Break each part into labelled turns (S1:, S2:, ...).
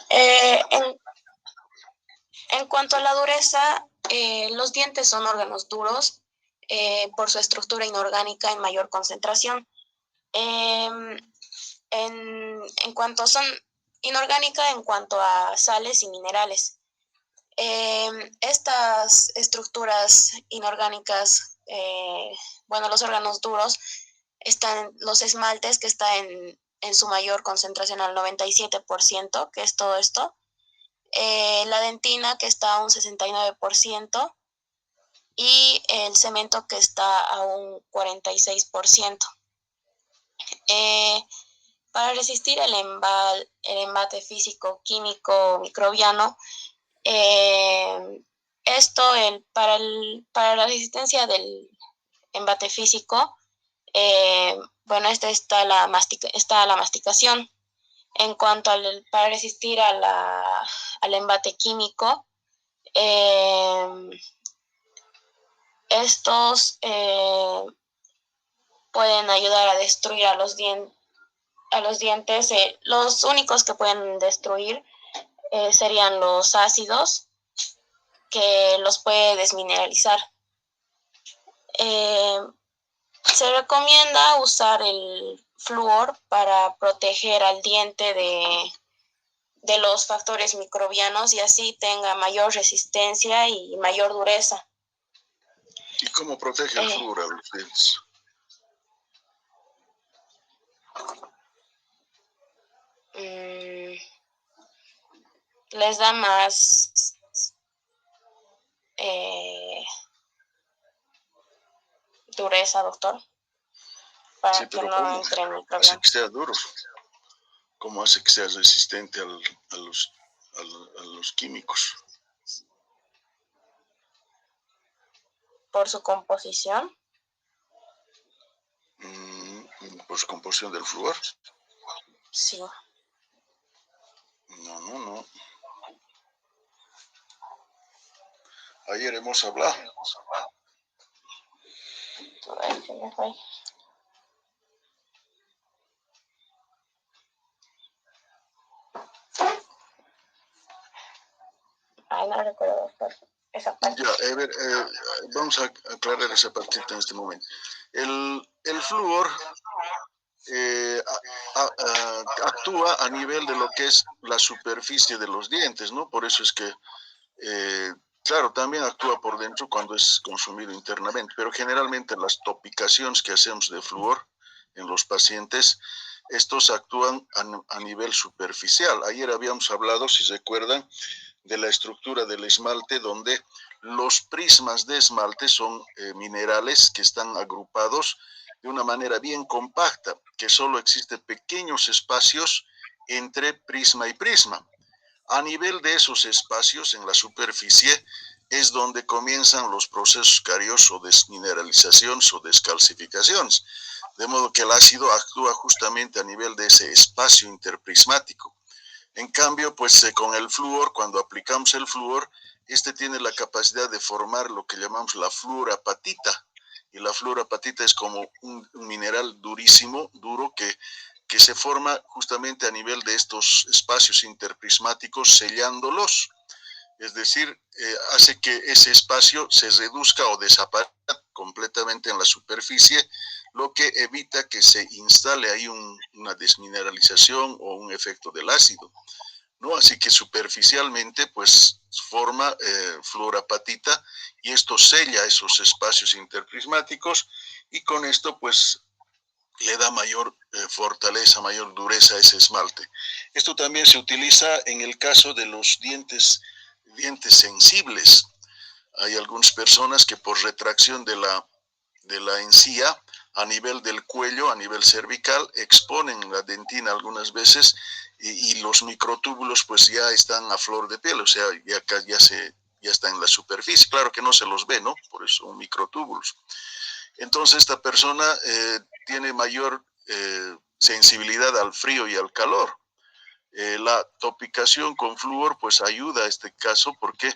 S1: Eh, en, en cuanto a la dureza, los dientes son órganos duros por su estructura inorgánica en mayor concentración. En cuanto son inorgánica en cuanto a sales y minerales. Estas estructuras inorgánicas, bueno, los órganos duros, están los esmaltes, que está en su mayor concentración al 97%, que es todo esto. La dentina, que está a un 69%, y el cemento, que está a un 46%. Para resistir el embate físico, químico, microbiano, para la resistencia del embate físico, bueno, está la masticación. En cuanto para resistir al embate químico, estos pueden ayudar a destruir a los dientes. Los únicos que pueden destruir serían los ácidos, que los puede desmineralizar. Se recomienda usar el flúor para proteger al diente de los factores microbianos y así tenga mayor resistencia y mayor dureza.
S2: ¿Y cómo protege el flúor a los dientes?
S1: Les da más dureza, doctor, para
S2: sí,
S1: que no entre en microbiano.
S2: Hace que sea duro. ¿Cómo hace que sea resistente a los químicos?
S1: Por su composición.
S2: ¿Por su composición del flúor?
S1: Sí.
S2: No. Ayer hemos hablado.
S1: Ay, no recuerdo, doctor, esa parte.
S2: Ya, a ver, vamos a aclarar esa partita en este momento. El flúor actúa a nivel de lo que es la superficie de los dientes, ¿no? Por eso es que, claro, también actúa por dentro cuando es consumido internamente, pero generalmente las topicaciones que hacemos de flúor en los pacientes, estos actúan a nivel superficial. Ayer habíamos hablado, si recuerdan, de la estructura del esmalte, donde los prismas de esmalte son minerales que están agrupados de una manera bien compacta, que solo existen pequeños espacios entre prisma y prisma. A nivel de esos espacios, en la superficie, es donde comienzan los procesos cariosos o desmineralizaciones o descalcificaciones. De modo que el ácido actúa justamente a nivel de ese espacio interprismático. En cambio, pues con el flúor, cuando aplicamos el flúor, este tiene la capacidad de formar lo que llamamos la fluorapatita. Y la fluorapatita es como un mineral durísimo, duro, que se forma justamente a nivel de estos espacios interprismáticos, sellándolos. Es decir, hace que ese espacio se reduzca o desaparezca completamente en la superficie, lo que evita que se instale ahí una desmineralización o un efecto del ácido, ¿no? Así que superficialmente pues forma fluorapatita y esto sella esos espacios interprismáticos y con esto pues le da mayor fortaleza, mayor dureza a ese esmalte. Esto también se utiliza en el caso de los dientes sensibles. Hay algunas personas que por retracción de la encía a nivel del cuello, a nivel cervical, exponen la dentina algunas veces y los microtúbulos pues ya están a flor de piel, o sea, ya está en la superficie. Claro que no se los ve, ¿no? Por eso son microtúbulos. Entonces esta persona tiene mayor sensibilidad al frío y al calor. La topicación con flúor pues ayuda a este caso porque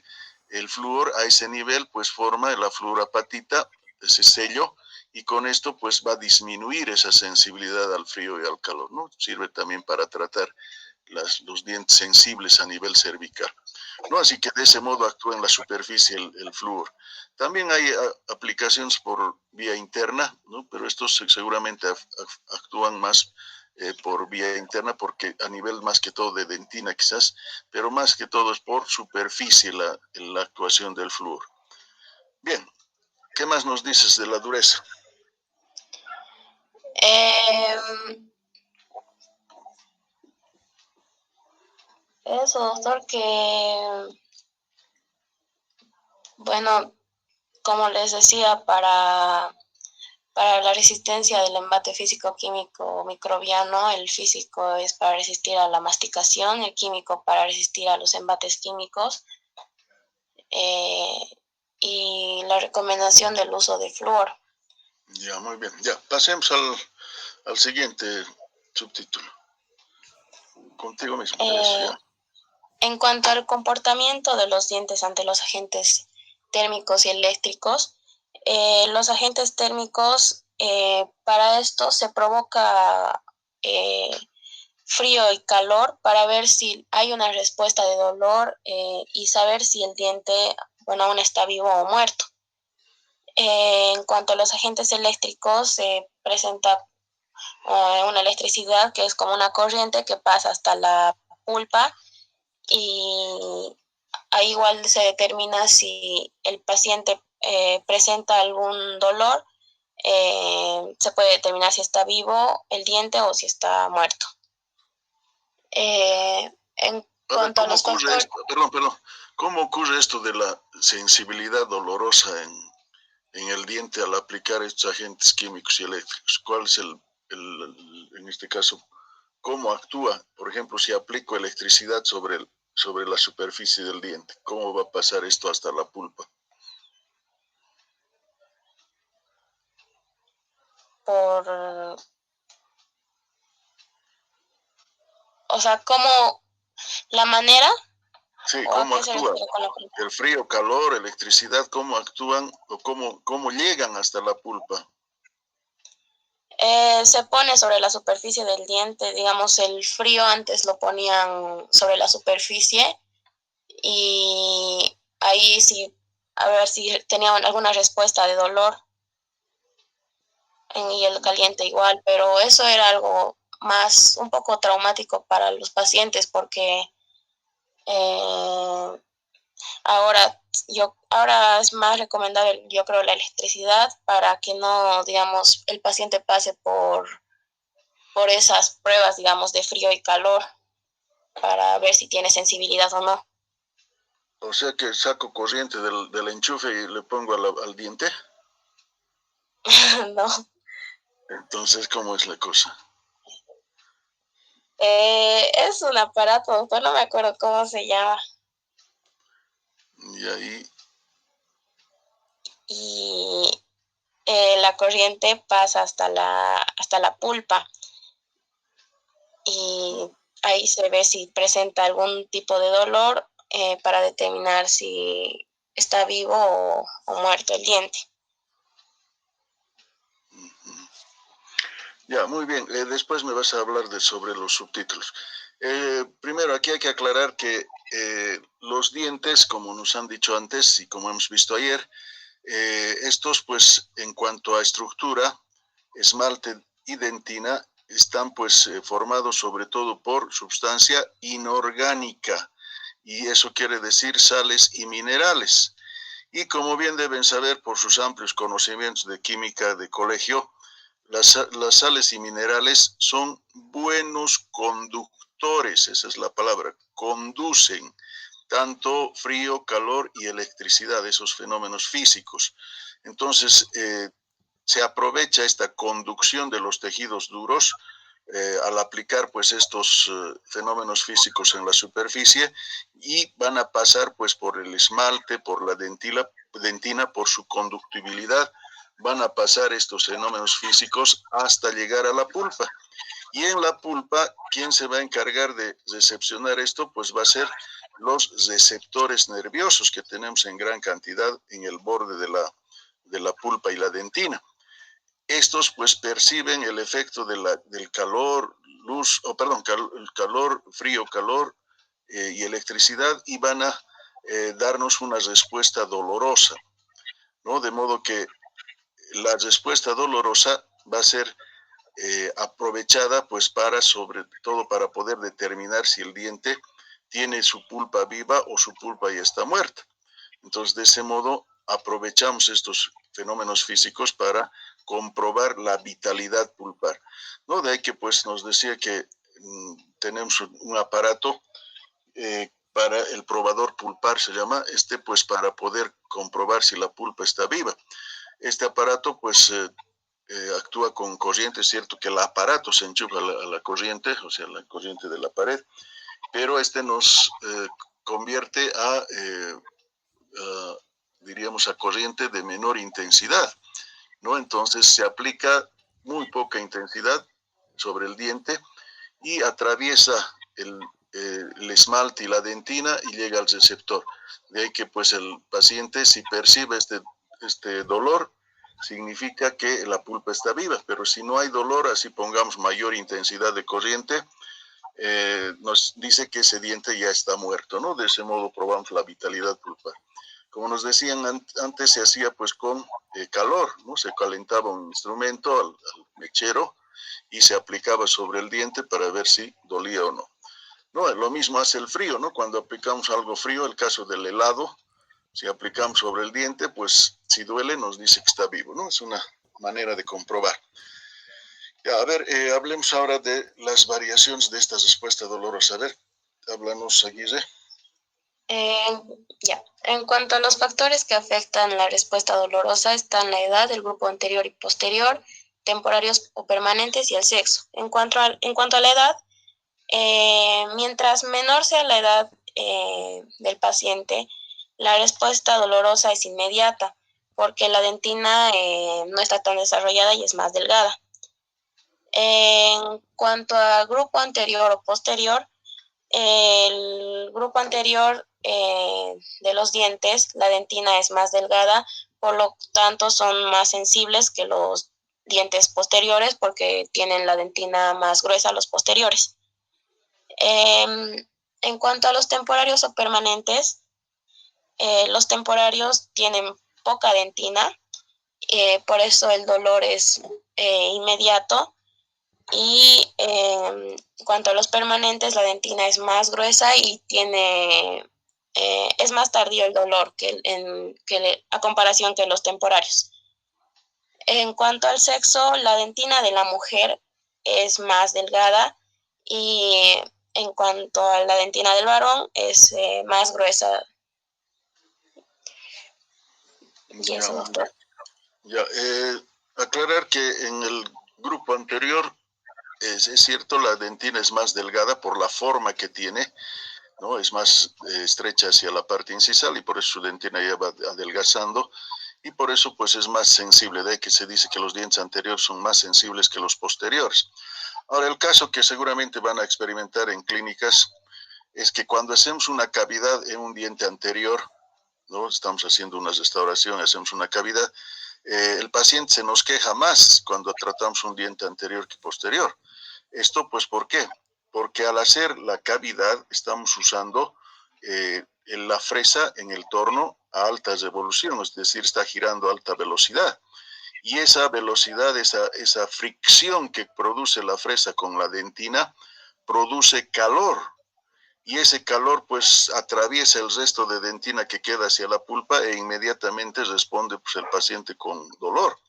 S2: el flúor a ese nivel pues forma la fluorapatita, ese sello, y con esto pues va a disminuir esa sensibilidad al frío y al calor, ¿no? Sirve también para tratar los dientes sensibles a nivel cervical, ¿no? Así que de ese modo actúa en la superficie el flúor. También hay aplicaciones por vía interna, ¿no? Pero estos seguramente actúan más por vía interna, porque a nivel más que todo de dentina quizás, pero más que todo es por superficie la actuación del flúor. Bien, ¿qué más nos dices de la dureza?
S1: Eso, doctor, que, bueno, como les decía, para la resistencia del embate físico-químico microbiano, el físico es para resistir a la masticación, el químico para resistir a los embates químicos, y la recomendación del uso de flúor.
S2: Ya, muy bien. Ya, pasemos al siguiente subtítulo. Contigo mismo. Ya.
S1: En cuanto al comportamiento de los dientes ante los agentes térmicos y eléctricos, los agentes térmicos, para esto se provoca frío y calor para ver si hay una respuesta de dolor, y saber si el diente, bueno, aún está vivo o muerto. En cuanto a los agentes eléctricos, se presenta una electricidad que es como una corriente que pasa hasta la pulpa, y ahí igual se determina si el paciente presenta algún dolor. Se puede determinar si está vivo el diente o si está muerto. En cuanto a los factores...
S2: Perdón. ¿Cómo ocurre esto de la sensibilidad dolorosa en el diente al aplicar estos agentes químicos y eléctricos? ¿Cuál es en este caso, cómo actúa? Por ejemplo, si aplico electricidad sobre la superficie del diente, ¿cómo va a pasar esto hasta la pulpa?
S1: O sea, ¿cómo la manera?
S2: Sí, ¿cómo actúa? El frío, calor, electricidad, ¿cómo actúan o cómo llegan hasta la pulpa?
S1: Se pone sobre la superficie del diente, digamos, el frío antes lo ponían sobre la superficie, y ahí sí, a ver si tenían alguna respuesta de dolor, y el caliente igual, pero eso era algo más, un poco traumático para los pacientes, porque ahora es más recomendable, yo creo, la electricidad, para que no, digamos, el paciente pase por esas pruebas, digamos, de frío y calor, para ver si tiene sensibilidad o no.
S2: O sea que saco corriente del enchufe y le pongo al diente.
S1: No.
S2: Entonces, ¿cómo es la cosa?
S1: Es un aparato, doctor, no me acuerdo cómo se llama.
S2: Y ahí...
S1: Y la corriente pasa hasta la pulpa, y ahí se ve si presenta algún tipo de dolor, para determinar si está vivo o muerto el diente.
S2: Ya, muy bien. Después me vas a hablar sobre los subtítulos. Primero, aquí hay que aclarar que los dientes, como nos han dicho antes y como hemos visto ayer, estos, pues, en cuanto a estructura, esmalte y dentina, están, pues, formados sobre todo por sustancia inorgánica, y eso quiere decir sales y minerales. Y como bien deben saber por sus amplios conocimientos de química de colegio, las sales y minerales son buenos conductores, esa es la palabra, conducen tanto frío, calor y electricidad, esos fenómenos físicos. Entonces, se aprovecha esta conducción de los tejidos duros al aplicar, pues, estos fenómenos físicos en la superficie, y van a pasar, pues, por el esmalte, por la dentina, por su conductibilidad, van a pasar estos fenómenos físicos hasta llegar a la pulpa. Y en la pulpa, ¿quién se va a encargar de recepcionar esto? Pues va a ser los receptores nerviosos que tenemos en gran cantidad en el borde de la pulpa y la dentina. Estos, pues, perciben el efecto del calor, luz, o perdón, calor, frío, calor y electricidad, y van a darnos una respuesta dolorosa, ¿no? De modo que la respuesta dolorosa va a ser aprovechada pues para, sobre todo, para poder determinar si el diente tiene su pulpa viva o su pulpa ya está muerta. Entonces, de ese modo, aprovechamos estos fenómenos físicos para comprobar la vitalidad pulpar, ¿no? De ahí que pues nos decía que tenemos un aparato para el probador pulpar, se llama, pues para poder comprobar si la pulpa está viva. Este aparato pues actúa con corriente, es cierto que el aparato se enchufa a la corriente, o sea, la corriente de la pared, pero nos convierte diríamos, a corriente de menor intensidad, ¿no? Entonces se aplica muy poca intensidad sobre el diente y atraviesa el esmalte y la dentina y llega al receptor. De ahí que pues el paciente, si percibe este dolor, significa que la pulpa está viva, pero si no hay dolor, así pongamos mayor intensidad de corriente, nos dice que ese diente ya está muerto, ¿no? De ese modo probamos la vitalidad pulpar. Como nos decían antes, se hacía pues con calor, ¿no? Se calentaba un instrumento al mechero y se aplicaba sobre el diente para ver si dolía o no. No, lo mismo hace el frío, ¿no? Cuando aplicamos algo frío, el caso del helado, si aplicamos sobre el diente, pues si duele nos dice que está vivo, ¿no? Es una manera de comprobar. Ya, a ver, hablemos ahora de las variaciones de esta respuesta dolorosa. A ver, háblanos, Aguirre.
S1: Ya. En cuanto a los factores que afectan la respuesta dolorosa, están la edad, el grupo anterior y posterior, temporarios o permanentes y el sexo. En cuanto a la edad, mientras menor sea la edad del paciente, la respuesta dolorosa es inmediata, porque la dentina no está tan desarrollada y es más delgada. En cuanto a grupo anterior o posterior, el grupo anterior de los dientes, la dentina es más delgada, por lo tanto son más sensibles que los dientes posteriores porque tienen la dentina más gruesa los posteriores. En cuanto a los temporarios o permanentes, los temporarios tienen poca dentina, por eso el dolor es inmediato. Y en cuanto a los permanentes, la dentina es más gruesa y es más tardío el dolor a comparación que los temporarios. En cuanto al sexo, la dentina de la mujer es más delgada y en cuanto a la dentina del varón es más gruesa. Y eso, doctor.
S2: Ya, aclarar que en el grupo anterior, es cierto, la dentina es más delgada por la forma que tiene, ¿no? Es más estrecha hacia la parte incisal y por eso su dentina ya va adelgazando y por eso pues es más sensible, de que se dice que los dientes anteriores son más sensibles que los posteriores. Ahora, el caso que seguramente van a experimentar en clínicas es que cuando hacemos una cavidad en un diente anterior, ¿no? Estamos haciendo una restauración, hacemos una cavidad, el paciente se nos queja más cuando tratamos un diente anterior que posterior. Esto, pues, ¿por qué? Porque al hacer la cavidad estamos usando la fresa en el torno a alta revolución, es decir, está girando a alta velocidad. Y esa velocidad, esa fricción que produce la fresa con la dentina, produce calor. Y ese calor, pues, atraviesa el resto de dentina que queda hacia la pulpa e inmediatamente responde, pues, el paciente con dolor.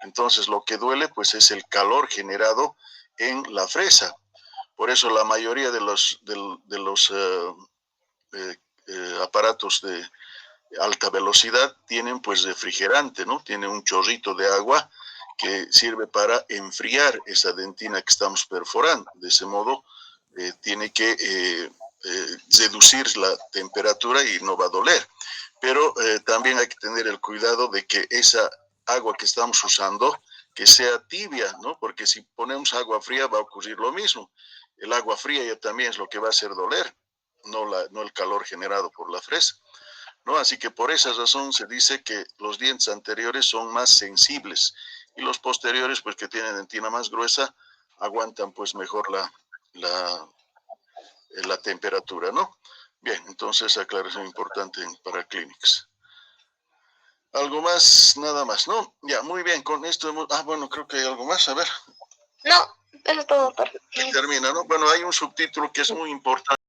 S2: Entonces, lo que duele, pues, es el calor generado en la fresa. Por eso la mayoría de los aparatos de alta velocidad tienen pues refrigerante, ¿no? Tiene un chorrito de agua que sirve para enfriar esa dentina que estamos perforando. De ese modo tiene que reducir la temperatura y no va a doler. Pero también hay que tener el cuidado de que esa agua que estamos usando que sea tibia, ¿no? Porque si ponemos agua fría va a ocurrir lo mismo. El agua fría ya también es lo que va a hacer doler, no el calor generado por la fresa, ¿no? Así que por esa razón se dice que los dientes anteriores son más sensibles y los posteriores, pues que tienen dentina más gruesa, aguantan pues mejor la temperatura, ¿no? Bien, entonces aclaración importante para Clinics. ¿Algo más? Nada más, ¿no? Ya, muy bien, con esto hemos... Ah, bueno, creo que hay algo más, a ver.
S1: No, eso es todo.
S2: Termina, ¿no? Bueno, hay un subtítulo que es muy importante.